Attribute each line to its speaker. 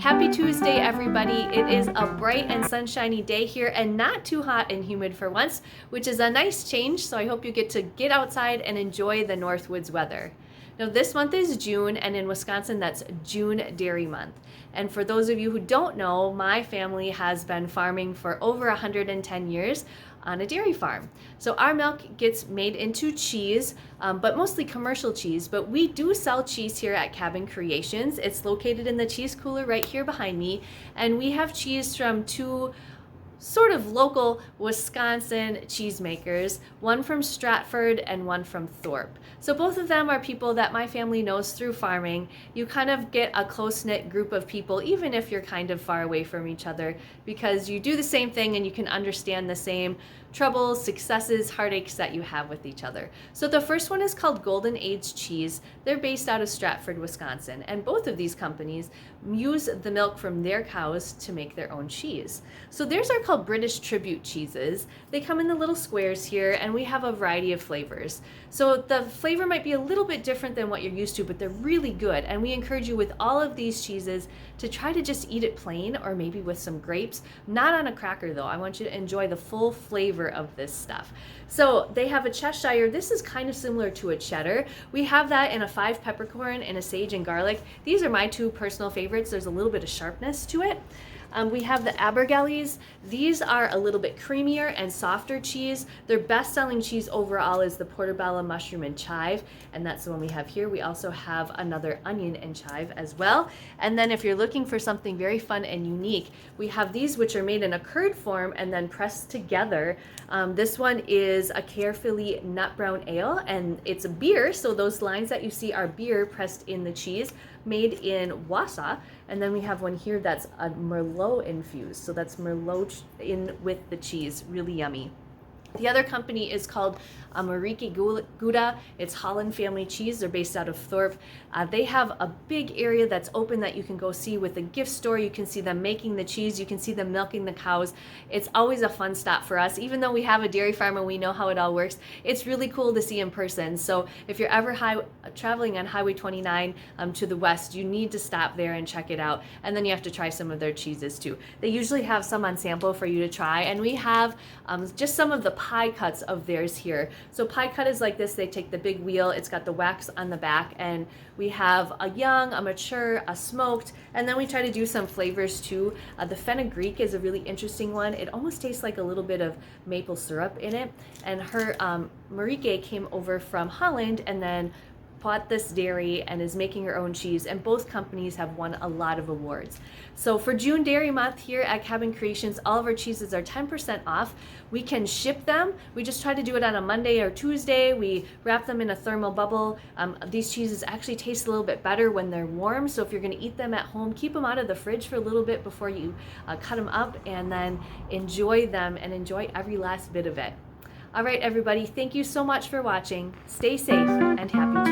Speaker 1: Happy Tuesday, everybody. It is a bright and sunshiny day here and not too hot and humid for once, which is a nice change. So I hope you get to get outside and enjoy the Northwoods weather. Now this month is June, and in Wisconsin that's June Dairy Month. And for those of you who don't know, my family has been farming for over 110 years on a dairy farm. So our milk gets made into cheese, but mostly commercial cheese, but we do sell cheese here at Cabin Creations. It's located in the cheese cooler right here behind me, and we have cheese from two sort of local Wisconsin cheesemakers, one from Stratford and one from Thorpe. So both of them are people that my family knows through farming. You kind of get a close-knit group of people, even if you're kind of far away from each other, because you do the same thing and you can understand the same troubles, successes, heartaches that you have with each other. So the first one is called Golden Age Cheese. They're based out of Stratford, Wisconsin, and both of these companies use the milk from their cows to make their own cheese. So theirs are called British Tribute cheeses. They come in the little squares here, and we have a variety of flavors. So the flavor might be a little bit different than what you're used to, but they're really good, and we encourage you with all of these cheeses to try to just eat it plain or maybe with some grapes. Not on a cracker though. I want you to enjoy the full flavor of this stuff. So they have a Cheshire. This is kind of similar to a cheddar. We have that in a 5 peppercorn and a sage and garlic. These are my two personal favorites. There's a little bit of sharpness to it. We have the Abergelles. These are a little bit creamier and softer cheese. Their best-selling cheese overall is the Portobello mushroom and chive, and that's the one we have here. We also have another onion and chive as well. And then if you're looking for something very fun and unique, we have these which are made in a curd form and then pressed together. This one is a Caerphilly nut brown ale, and it's a beer, so those lines that you see are beer pressed in the cheese, made in Wausau. And then we have one here that's a Merlot infused, so that's Merlot in with the cheese, really yummy. The other company is called Marieke Gouda. It's Holland family cheese. They're based out of Thorpe. They have a big area that's open that you can go see with a gift store. You can see them making the cheese. You can see them milking the cows. It's always a fun stop for us. Even though we have a dairy farm and we know how it all works, it's really cool to see in person. So if you're ever traveling on Highway 29 to the west, you need to stop there and check it out. And then you have to try some of their cheeses too. They usually have some on sample for you to try. And we have just some of the pie cuts of theirs here. So pie cut is like this. They take the big wheel, it's got the wax on the back, and we have a young, a mature, a smoked, and then we try to do some flavors too. The fenugreek is a really interesting one. It almost tastes like a little bit of maple syrup in it. And her Marieke came over from Holland and then bought this dairy and is making her own cheese, and both companies have won a lot of awards. So for June Dairy Month here at Cabin Creations, all of our cheeses are 10% off. We can ship them. We just try to do it on a Monday or Tuesday. We wrap them in a thermal bubble. These cheeses actually taste a little bit better when they're warm, so if you're going to eat them at home, keep them out of the fridge for a little bit before you cut them up, and then enjoy them and enjoy every last bit of it. All right, everybody, thank you so much for watching. Stay safe and happy